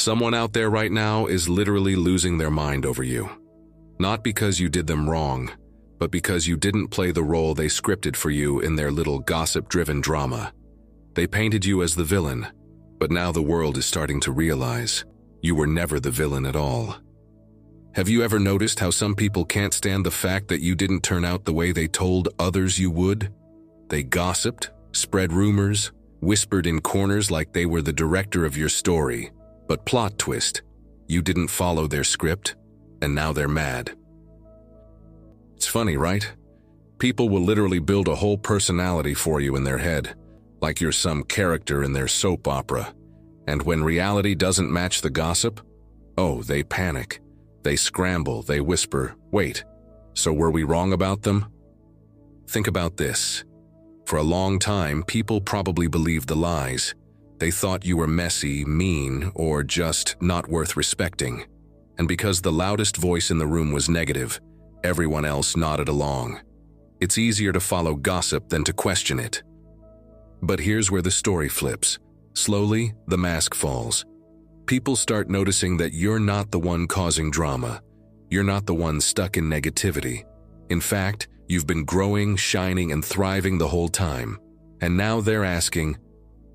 Someone out there right now is literally losing their mind over you. Not because you did them wrong, but because you didn't play the role they scripted for you in their little gossip-driven drama. They painted you as the villain, but now the world is starting to realize you were never the villain at all. Have you ever noticed how some people can't stand the fact that you didn't turn out the way they told others you would? They gossiped, spread rumors, whispered in corners like they were the director of your story. But plot twist, you didn't follow their script, and now they're mad. It's funny, right? People will literally build a whole personality for you in their head, like you're some character in their soap opera. And when reality doesn't match the gossip, oh, they panic. They scramble, they whisper, wait, so were we wrong about them? Think about this. For a long time, people probably believed the lies. They thought you were messy, mean, or just not worth respecting. And because the loudest voice in the room was negative, everyone else nodded along. It's easier to follow gossip than to question it. But here's where the story flips. Slowly, the mask falls. People start noticing that you're not the one causing drama. You're not the one stuck in negativity. In fact, you've been growing, shining, and thriving the whole time. And now they're asking,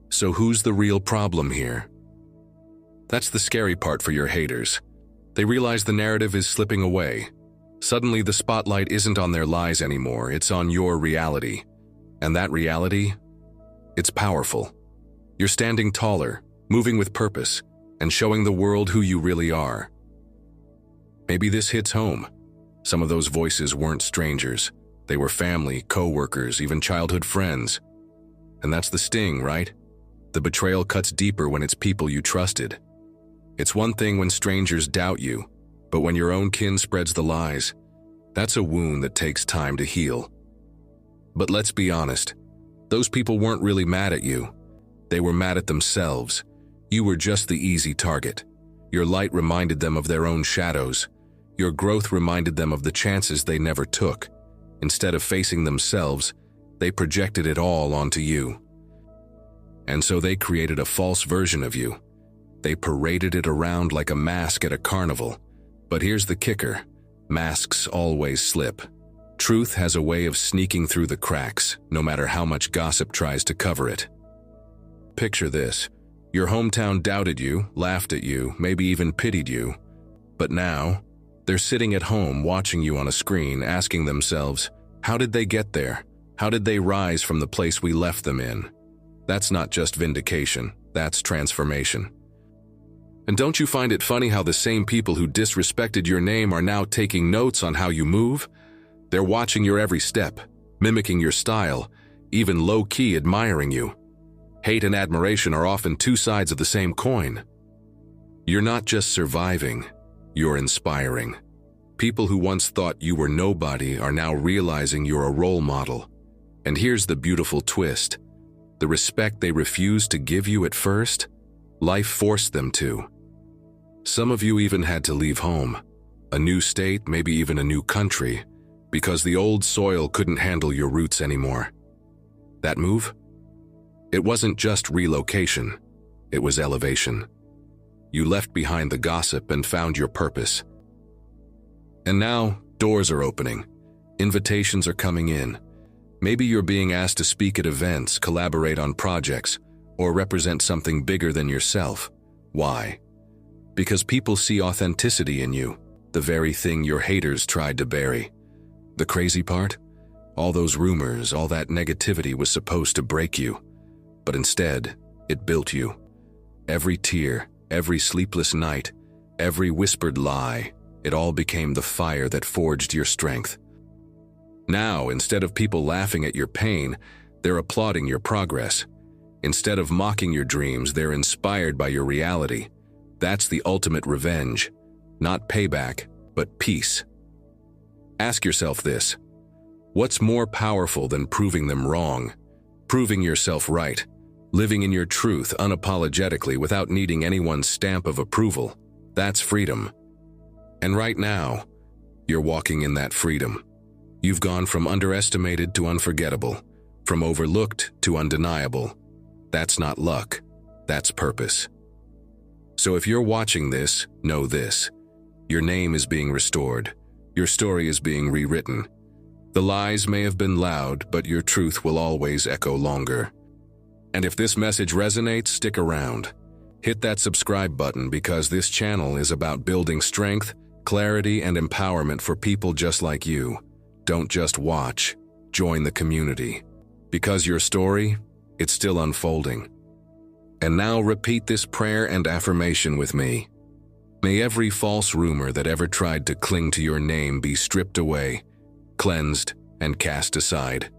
so who's the real problem here? That's the scary part for your haters. They realize the narrative is slipping away. Suddenly, the spotlight isn't on their lies anymore, it's on your reality. And that reality? It's powerful. You're standing taller, moving with purpose, and showing the world who you really are. Maybe this hits home. Some of those voices weren't strangers. They were family, co-workers, even childhood friends. And that's the sting, right? The betrayal cuts deeper when it's people you trusted. It's one thing when strangers doubt you, but when your own kin spreads the lies, that's a wound that takes time to heal. But let's be honest, those people weren't really mad at you. They were mad at themselves. You were just the easy target. Your light reminded them of their own shadows. Your growth reminded them of the chances they never took. Instead of facing themselves, they projected it all onto you. And so they created a false version of you. They paraded it around like a mask at a carnival. But here's the kicker. Masks always slip. Truth has a way of sneaking through the cracks, no matter how much gossip tries to cover it. Picture this. Your hometown doubted you, laughed at you, maybe even pitied you. But now, they're sitting at home watching you on a screen, asking themselves, how did they get there? How did they rise from the place we left them in? That's not just vindication, that's transformation. And don't you find it funny how the same people who disrespected your name are now taking notes on how you move? They're watching your every step, mimicking your style, even low-key admiring you. Hate and admiration are often two sides of the same coin. You're not just surviving, you're inspiring. People who once thought you were nobody are now realizing you're a role model. And here's the beautiful twist. The respect they refused to give you at first, life forced them to. Some of you even had to leave home, a new state, maybe even a new country, because the old soil couldn't handle your roots anymore. That move? It wasn't just relocation, it was elevation. You left behind the gossip and found your purpose. And now, doors are opening. Invitations are coming in. Maybe you're being asked to speak at events, collaborate on projects, or represent something bigger than yourself. Why? Because people see authenticity in you, the very thing your haters tried to bury. The crazy part? All those rumors, all that negativity was supposed to break you. But instead, it built you. Every tear, every sleepless night, every whispered lie, it all became the fire that forged your strength. Now, instead of people laughing at your pain, they're applauding your progress. Instead of mocking your dreams, they're inspired by your reality. That's the ultimate revenge. Not payback, but peace. Ask yourself this. What's more powerful than proving them wrong? Proving yourself right. Living in your truth unapologetically without needing anyone's stamp of approval. That's freedom. And right now, you're walking in that freedom. You've gone from underestimated to unforgettable, from overlooked to undeniable. That's not luck, that's purpose. So if you're watching this, know this. Your name is being restored. Your story is being rewritten. The lies may have been loud, but your truth will always echo longer. And if this message resonates, stick around. Hit that subscribe button because this channel is about building strength, clarity, and empowerment for people just like you. Don't just watch, join the community. Because your story, it's still unfolding. And now repeat this prayer and affirmation with me. May every false rumor that ever tried to cling to your name be stripped away, cleansed, and cast aside.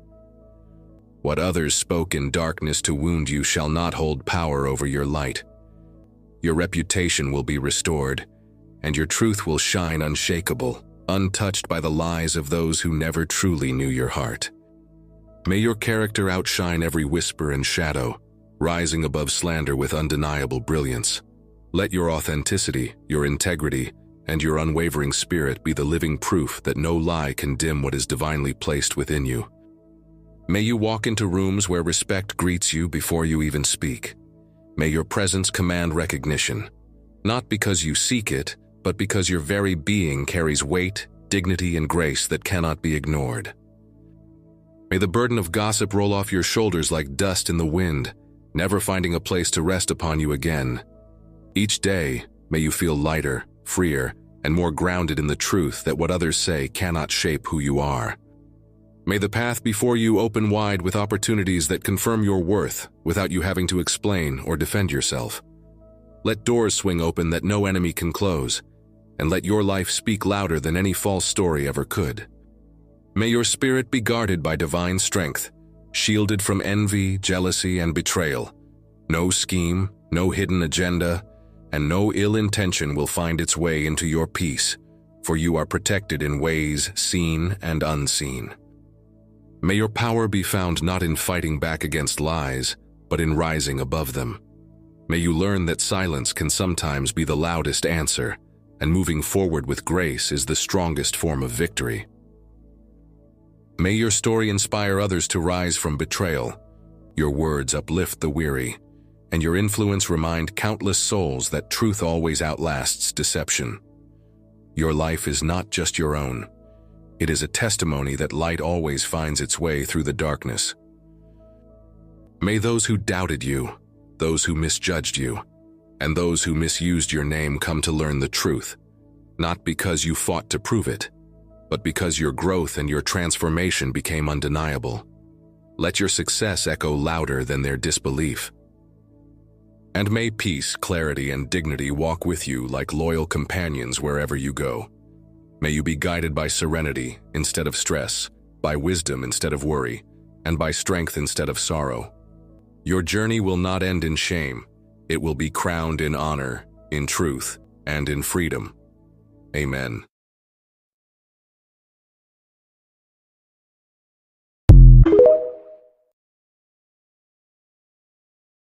What others spoke in darkness to wound you shall not hold power over your light. Your reputation will be restored, and your truth will shine unshakable, untouched by the lies of those who never truly knew your heart. May your character outshine every whisper and shadow, rising above slander with undeniable brilliance. Let your authenticity, your integrity, and your unwavering spirit be the living proof that no lie can dim what is divinely placed within you. May you walk into rooms where respect greets you before you even speak. May your presence command recognition, not because you seek it, but because your very being carries weight, dignity, and grace that cannot be ignored. May the burden of gossip roll off your shoulders like dust in the wind, never finding a place to rest upon you again. Each day, may you feel lighter, freer, and more grounded in the truth that what others say cannot shape who you are. May the path before you open wide with opportunities that confirm your worth without you having to explain or defend yourself. Let doors swing open that no enemy can close, and let your life speak louder than any false story ever could. May your spirit be guarded by divine strength, shielded from envy, jealousy, and betrayal. No scheme, no hidden agenda, and no ill intention will find its way into your peace, for you are protected in ways seen and unseen. May your power be found not in fighting back against lies, but in rising above them. May you learn that silence can sometimes be the loudest answer, and moving forward with grace is the strongest form of victory. May your story inspire others to rise from betrayal, your words uplift the weary, and your influence remind countless souls that truth always outlasts deception. Your life is not just your own. It is a testimony that light always finds its way through the darkness. May those who doubted you, those who misjudged you, and those who misused your name come to learn the truth, not because you fought to prove it, but because your growth and your transformation became undeniable. Let your success echo louder than their disbelief. And may peace, clarity, and dignity walk with you like loyal companions wherever you go. May you be guided by serenity instead of stress, by wisdom instead of worry, and by strength instead of sorrow. Your journey will not end in shame. It will be crowned in honor, in truth, and in freedom. Amen.